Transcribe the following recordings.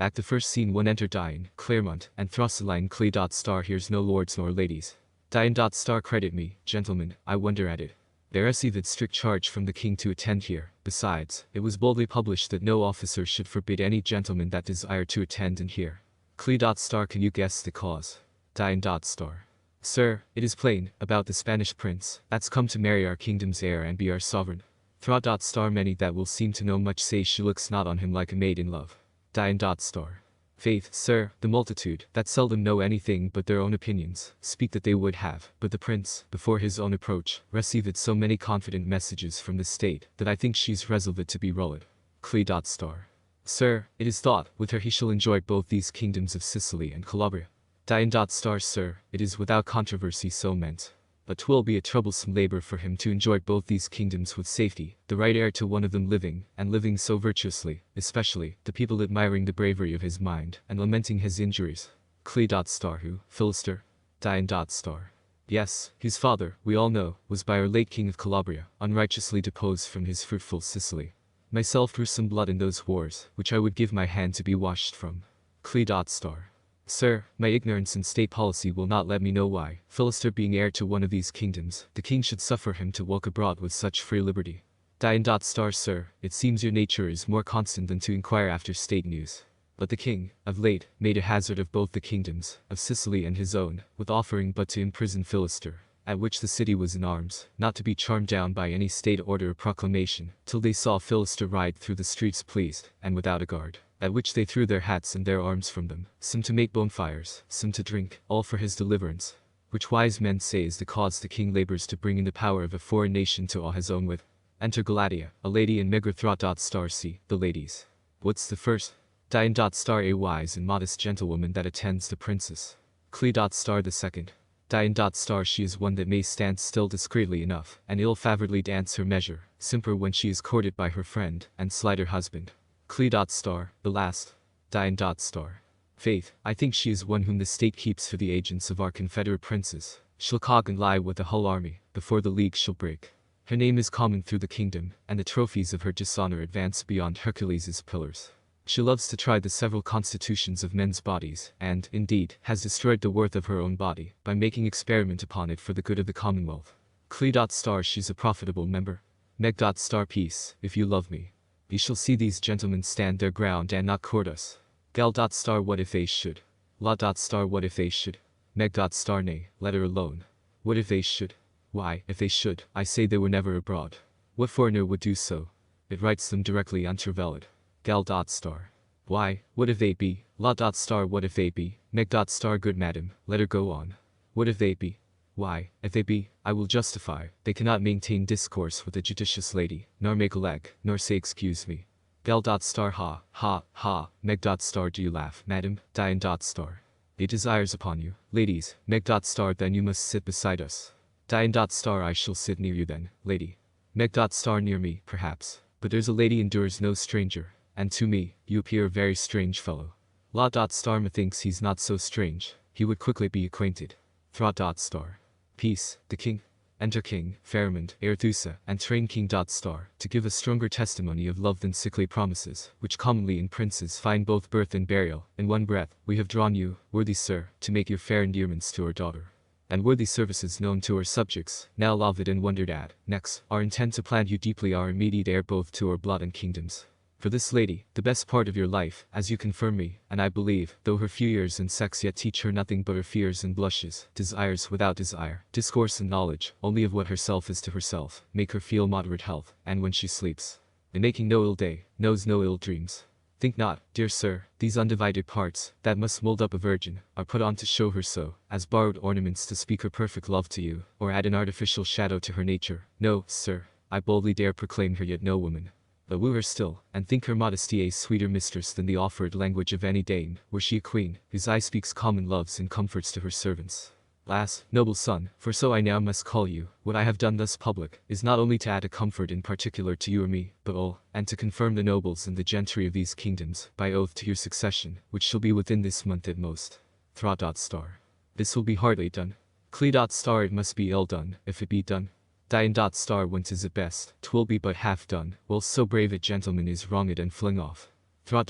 Act the first scene 1 enter Dian, Claremont, and Throssline Clee. Here's no lords nor ladies. Dian. Credit me, gentlemen, I wonder at it. There received strict charge from the king to attend here. Besides, it was boldly published that no officer should forbid any gentleman that desired to attend and hear. Clee. Can you guess the cause? Dian. Sir, it is plain, about the Spanish prince, that's come to marry our kingdom's heir and be our sovereign. Many that will seem to know much say she looks not on him like a maid in love. Dian. Faith, sir, the multitude, that seldom know anything but their own opinions, speak that they would have, but the prince, before his own approach, received so many confident messages from the state, that I think she's resolved to be ruled. Clee. Sir, it is thought, with her he shall enjoy both these kingdoms of Sicily and Calabria. Dian. Sir, it is without controversy so meant. But 'twill be a troublesome labor for him to enjoy both these kingdoms with safety, the right heir to one of them living, and living so virtuously, especially, the people admiring the bravery of his mind, and lamenting his injuries. Clee. Who, Philaster? Dian. Yes, his father, we all know, was by our late king of Calabria, unrighteously deposed from his fruitful Sicily. Myself drew some blood in those wars, which I would give my hand to be washed from. Clee. Sir, my ignorance in state policy will not let me know why, Philaster being heir to one of these kingdoms, the king should suffer him to walk abroad with such free liberty. Dian. Sir, it seems your nature is more constant than to inquire after state news. But the king, of late, made a hazard of both the kingdoms, of Sicily and his own, with offering but to imprison Philaster, at which the city was in arms, not to be charmed down by any state order or proclamation, till they saw Philaster ride through the streets pleased, and without a guard. At which they threw their hats and their arms from them, some to make bonfires, some to drink, all for his deliverance. Which wise men say is the cause the king labors to bring in the power of a foreign nation to awe his own with. Enter Galatea, a lady and Megra. See, the ladies. What's the first? Dian. A wise and modest gentlewoman that attends the princess. Clee. The second. Dian. She is one that may stand still discreetly enough, and ill-favoredly dance her measure, simper when she is courted by her friend, and slight her husband. Clee. The last. Dian. Faith, I think she is one whom the state keeps for the agents of our confederate princes. She'll cog and lie with the whole army, before the league shall break. Her name is common through the kingdom, and the trophies of her dishonor advance beyond Hercules' pillars. She loves to try the several constitutions of men's bodies, and, indeed, has destroyed the worth of her own body, by making experiment upon it for the good of the commonwealth. Clee. She's a profitable member. Meg. Peace, if you love me. You shall see these gentlemen stand their ground and not court us. Gal. What if they should? La. What if they should? Meg. Nay, let her alone. What if they should? Why, if they should, I say they were never abroad. What foreigner would do so? It writes them directly untraveled. Gal. Why, what if they be? La. What if they be? Meg. Good madam, let her go on. What if they be? Why, if they be, I will justify, they cannot maintain discourse with a judicious lady, nor make a leg, nor say excuse me. Gal. Ha, ha, ha, Meg. Do you laugh, madam? Dian. It desires upon you, ladies, Meg. Then you must sit beside us. Dian. I shall sit near you then, lady. Meg. Near me, perhaps, but there's a lady endures no stranger, and to me, you appear a very strange fellow. La. Methinks he's not so strange, he would quickly be acquainted. Thra. Peace, the king. Enter King, Pharamond, Arethusa, and train King. To give a stronger testimony of love than sickly promises, which commonly in princes find both birth and burial, in one breath, we have drawn you, worthy sir, to make your fair endearments to our daughter. And worthy services known to our subjects, now loved and wondered at. Next, our intent to plant you deeply our immediate heir both to our blood and kingdoms. For this lady, the best part of your life, as you confirm me, and I believe, though her few years and sex yet teach her nothing but her fears and blushes, desires without desire, discourse and knowledge, only of what herself is to herself, make her feel moderate health, and when she sleeps, in making no ill day, knows no ill dreams. Think not, dear sir, these undivided parts, that must mold up a virgin, are put on to show her so, as borrowed ornaments to speak her perfect love to you, or add an artificial shadow to her nature. No, sir, I boldly dare proclaim her yet no woman. But woo her still, and think her modesty a sweeter mistress than the offered language of any dame, were she a queen, whose eye speaks common loves and comforts to her servants. Alas, noble son, for so I now must call you, what I have done thus public, is not only to add a comfort in particular to you or me, but all, and to confirm the nobles and the gentry of these kingdoms, by oath to your succession, which shall be within this month at most. Thra. This will be hardly done. Clee. It must be ill done, if it be done. Dian. When 'tis at best, 'twill be but half done, whilst so brave a gentleman is wronged and fling off. Thra.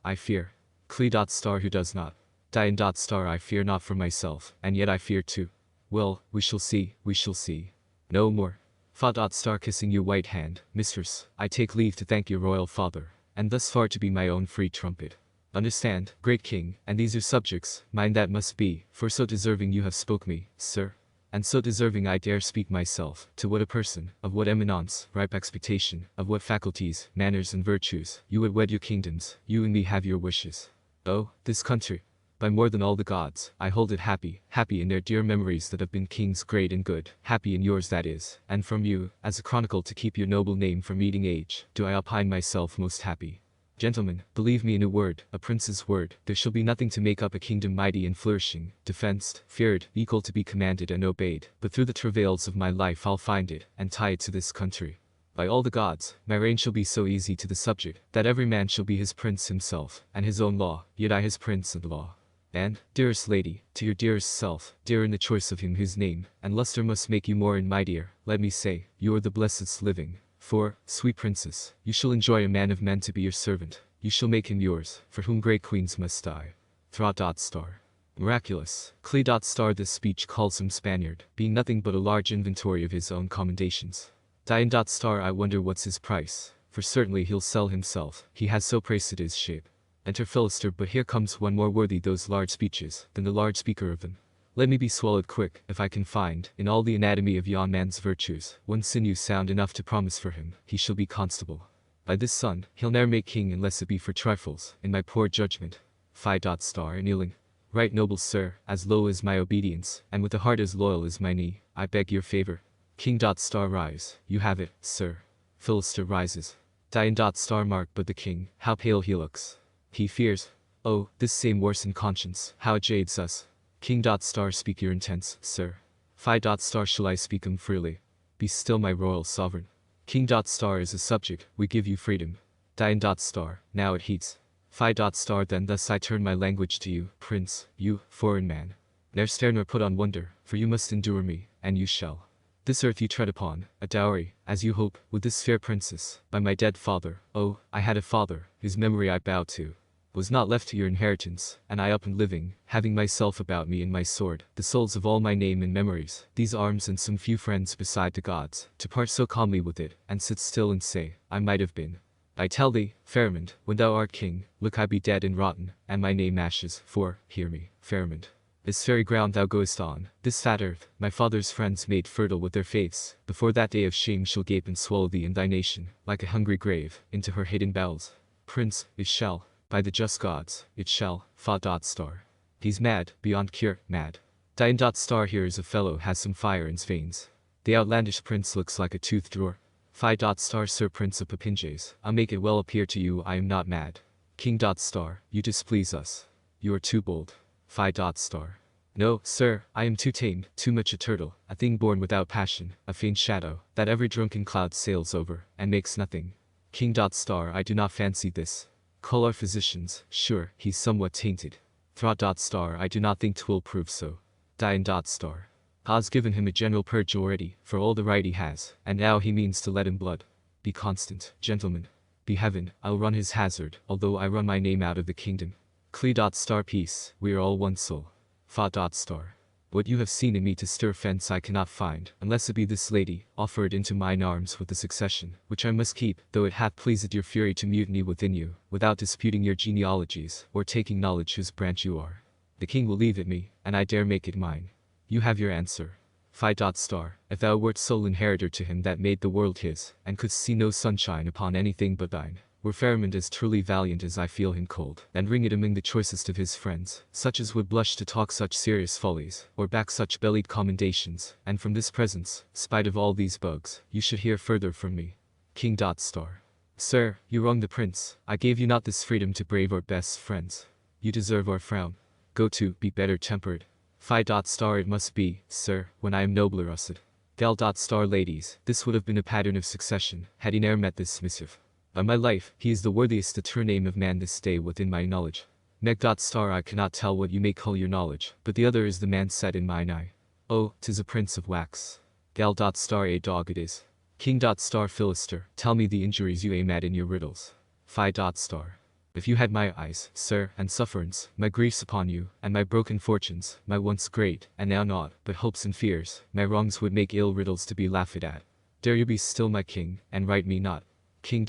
I fear. Cle dot star who does not. Dian dot star I fear not for myself, and yet I fear too. Well, we shall see, we shall see. No more. Fa dot star kissing your white hand, mistress, I take leave to thank your royal father, and thus far to be my own free trumpet. Understand, great king, and these are subjects, mine that must be, for so deserving you have spoke me, sir. And so deserving I dare speak myself, to what a person, of what eminence, ripe expectation, of what faculties, manners and virtues, you would wed your kingdoms, you and me have your wishes. Oh, this country! By more than all the gods, I hold it happy, happy in their dear memories that have been kings great and good, happy in yours that is, and from you, as a chronicle to keep your noble name from eating age, do I opine myself most happy. Gentlemen, believe me in a word, a prince's word, there shall be nothing to make up a kingdom mighty and flourishing, defensed, feared, equal to be commanded and obeyed, but through the travails of my life I'll find it, and tie it to this country. By all the gods, my reign shall be so easy to the subject, that every man shall be his prince himself, and his own law, yet I his prince and law. And, dearest lady, to your dearest self, dear in the choice of him whose name and lustre must make you more and mightier, let me say, you are the blessedst living. For, sweet princess, you shall enjoy a man of men to be your servant, you shall make him yours, for whom great queens must die. Thra dot star. Miraculous, Cle dot star this speech calls him Spaniard, being nothing but a large inventory of his own commendations. Dian dot star I wonder what's his price, for certainly he'll sell himself, he has so praised his shape. Enter Philaster, but here comes one more worthy those large speeches, than the large speaker of them. Let me be swallowed quick, if I can find, in all the anatomy of yon man's virtues, one sinew sound enough to promise for him, he shall be constable. By this son, he'll ne'er make king unless it be for trifles, in my poor judgment. Phi dot star kneeling. Right noble sir, as low as my obedience, and with a heart as loyal as my knee, I beg your favor. King dot star rise, you have it, sir. Philaster rises. Dian dot star mark but the king, how pale he looks. He fears. Oh, this same worsened conscience, how it jades us. King dot star speak your intents, sir. Phi dot star shall I speak 'em freely. Be still my royal sovereign. King dot star is a subject, we give you freedom. Dian dot star, now it heats. Phi dot star then thus I turn my language to you, prince, you, foreign man. Ne'er stare nor put on wonder, for you must endure me, and you shall. This earth you tread upon, a dowry, as you hope, with this fair princess, by my dead father, oh, I had a father, whose memory I bow to. Was not left to your inheritance, and I up and living, having myself about me and my sword, the souls of all my name and memories, these arms and some few friends beside the gods, to part so calmly with it, and sit still and say, I might have been. I tell thee, Pharamond, when thou art king, look I be dead and rotten, and my name ashes, for, hear me, Pharamond. This fairy ground thou goest on, this fat earth, my father's friends made fertile with their faiths, before that day of shame shall gape and swallow thee and thy nation, like a hungry grave, into her hidden bowels. Prince, it shall. By the just gods, it shall, Fa dot star. He's mad, beyond cure, mad. Dian dot star here is a fellow has some fire in his veins. The outlandish prince looks like a tooth drawer. Phi dot star sir prince of Papinges, I'll make it well appear to you I am not mad. King dot star, you displease us. You are too bold. Phi dot star. No, sir, I am too tame, too much a turtle, a thing born without passion, a faint shadow, that every drunken cloud sails over, and makes nothing. King dot star I do not fancy this. Call our physicians, sure, he's somewhat tainted. Thra dot star I do not think 'twill prove so. Dian dot star. Ha's given him a general purge already, for all the right he has, and now he means to let him blood. Be constant, gentlemen. Be heaven, I'll run his hazard, although I run my name out of the kingdom. Cle dot star peace, we are all one soul. Fa dot star. What you have seen in me to stir offence I cannot find, unless it be this lady, offer it into mine arms with the succession, which I must keep, though it hath pleased your fury to mutiny within you, without disputing your genealogies, or taking knowledge whose branch you are. The king will leave it me, and I dare make it mine. You have your answer. Phi dot star, if thou wert sole inheritor to him that made the world his, and couldst see no sunshine upon anything but thine, were Pharamond as truly valiant as I feel him cold, and ring it among the choicest of his friends, such as would blush to talk such serious follies, or back such bellied commendations, and from this presence, spite of all these bugs, you should hear further from me. King dot star. Sir, you wrong the prince, I gave you not this freedom to brave our best friends. You deserve our frown. Go to, be better tempered. Phi dot star it must be, sir, when I am nobler used. Gal dot star ladies, this would have been a pattern of succession, had he ne'er met this missive. By my life, he is the worthiest the true name of man this day within my knowledge. Neg dot star I cannot tell what you may call your knowledge, but the other is the man set in mine eye. Oh, 'tis a prince of wax. Gal dot star a dog it is. King dot star Philaster, tell me the injuries you aim at in your riddles. Phi dot star. If you had my eyes, sir, and sufferance, my griefs upon you, and my broken fortunes, my once great, and now naught, but hopes and fears, my wrongs would make ill riddles to be laughed at. Dare you be still my king, and right me not. King.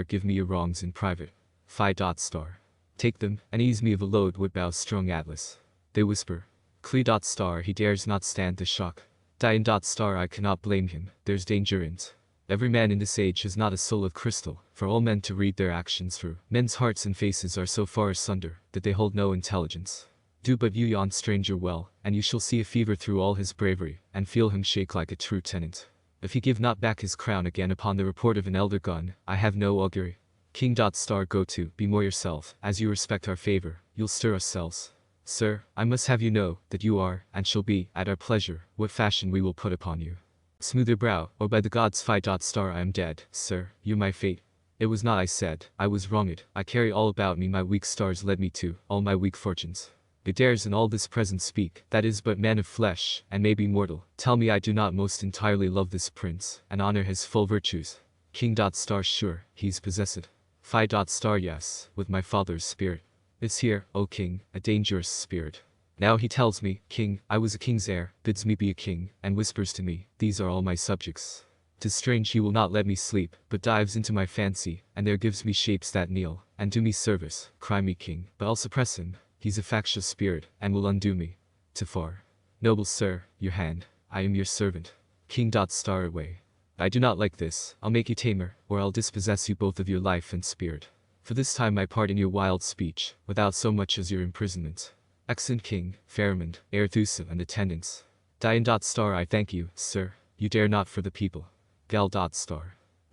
Give me your wrongs in private. Phi. Take them, and ease me of a load would bow strong Atlas. They whisper. Cle. He dares not stand the shock. Dian. I cannot blame him, there's danger in't. Every man in this age has not a soul of crystal, for all men to read their actions through. Men's hearts and faces are so far asunder, that they hold no intelligence. Do but view yon stranger well, and you shall see a fever through all his bravery, and feel him shake like a true tenant. If he give not back his crown again upon the report of an elder gun, I have no augury. King. Go to, be more yourself, as you respect our favor, you'll stir us cells. Sir, I must have you know, that you are, and shall be, at our pleasure, what fashion we will put upon you. Smooth your brow, or by the gods. Phi. I am dead, sir, you my fate. It was not I said, I was wronged, I carry all about me my weak stars led me to, all my weak fortunes. It dares in all this present speak, that is but man of flesh, and may be mortal. Tell me I do not most entirely love this prince, and honor his full virtues. King. Sure, he's possessed. Phi. Yes, with my father's spirit. It's here, O king, a dangerous spirit. Now he tells me, king, I was a king's heir, bids me be a king, and whispers to me, these are all my subjects. 'Tis strange he will not let me sleep, but dives into my fancy, and there gives me shapes that kneel, and do me service, cry me king, but I'll suppress him, he's a factious spirit, and will undo me. Far. Noble sir, your hand, I am your servant. King. Away. I do not like this, I'll make you tamer, or I'll dispossess you both of your life and spirit. For this time I pardon your wild speech, without so much as your imprisonment. Excellent king, Pharamond, Arethusa and attendants. Dian. I thank you, sir, you dare not for the people. Gal.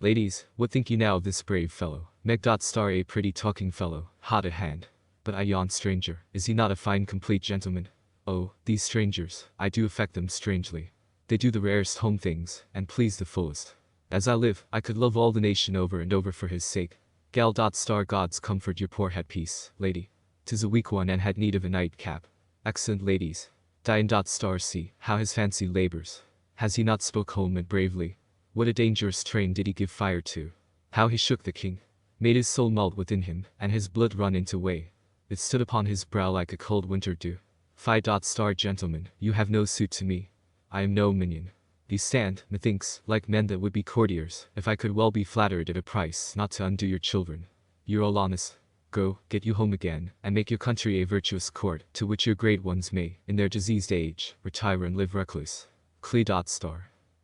Ladies, what think you now of this brave fellow? Meg. A pretty talking fellow, hot at hand. But I yon stranger, is he not a fine complete gentleman? Oh, these strangers, I do affect them strangely. They do the rarest home things, and please the fullest. As I live, I could love all the nation over and over for his sake. Gal. Gods comfort your poor head peace, lady. 'Tis a weak one and had need of a nightcap. Excellent ladies. Dian. See, how his fancy labors. Has he not spoke home and bravely? What a dangerous train did he give fire to. How he shook the king. Made his soul melt within him, and his blood run into way. It stood upon his brow like a cold winter dew. Phi. Gentlemen, you have no suit to me. I am no minion. These stand, methinks, like men that would be courtiers, if I could well be flattered at a price not to undo your children. You're all honest. Go, get you home again, and make your country a virtuous court, to which your great ones may, in their diseased age, retire and live recluse. Cle.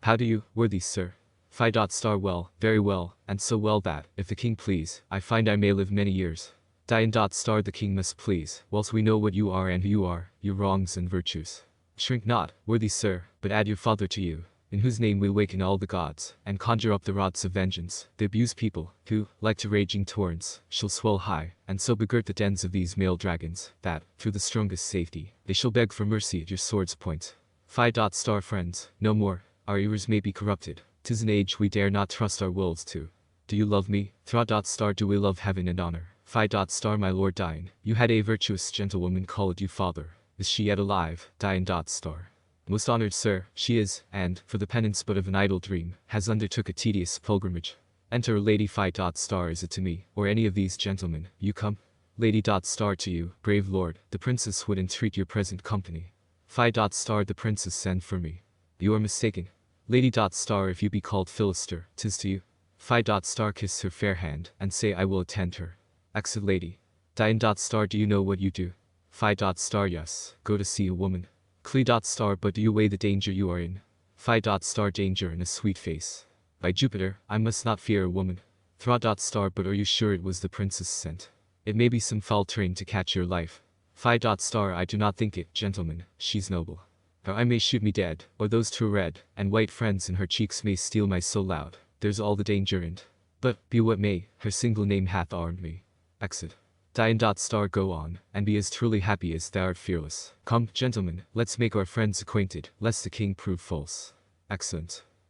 How do you, worthy sir? Phi. Well, very well, and so well that, if the king please, I find I may live many years. Dian. The king must please, whilst we know what you are and who you are, your wrongs and virtues. Shrink not, worthy sir, but add your father to you, in whose name we waken all the gods, and conjure up the rods of vengeance, the abused people, who, like to raging torrents, shall swell high, and so begirt the dens of these male dragons, that, through the strongest safety, they shall beg for mercy at your sword's point. Phi. Friends, no more, our ears may be corrupted, 'tis an age we dare not trust our wills to. Do you love me? Thra. Do we love heaven and honor? Phi. My lord Dian, you had a virtuous gentlewoman called you father. Is she yet alive? Dian. Most honored sir, she is, and, for the penance but of an idle dream, has undertook a tedious pilgrimage. Enter lady. Phi. Is it to me, or any of these gentlemen, you come? Lady. To you, brave lord, the princess would entreat your present company. Phi. The princess send for me. You are mistaken. Lady. If you be called Philaster, 'tis to you. Phi. Kiss her fair hand, and say I will attend her. Exit lady. Dian. Do you know what you do? Phi. Yes, go to see a woman. Cle. But do you weigh the danger you are in? Phi. Danger in a sweet face. By Jupiter, I must not fear a woman. Thra. But are you sure it was the princess sent? It may be some foul train to catch your life. Phi. I do not think it, gentlemen, she's noble. Or I may shoot me dead, or those two red and white friends in her cheeks may steal my soul out, there's all the danger in't. But, be what may, her single name hath armed me. Exit. Dian. Go on, and be as truly happy as thou art fearless. Come, gentlemen, let's make our friends acquainted, lest the king prove false. Excellent.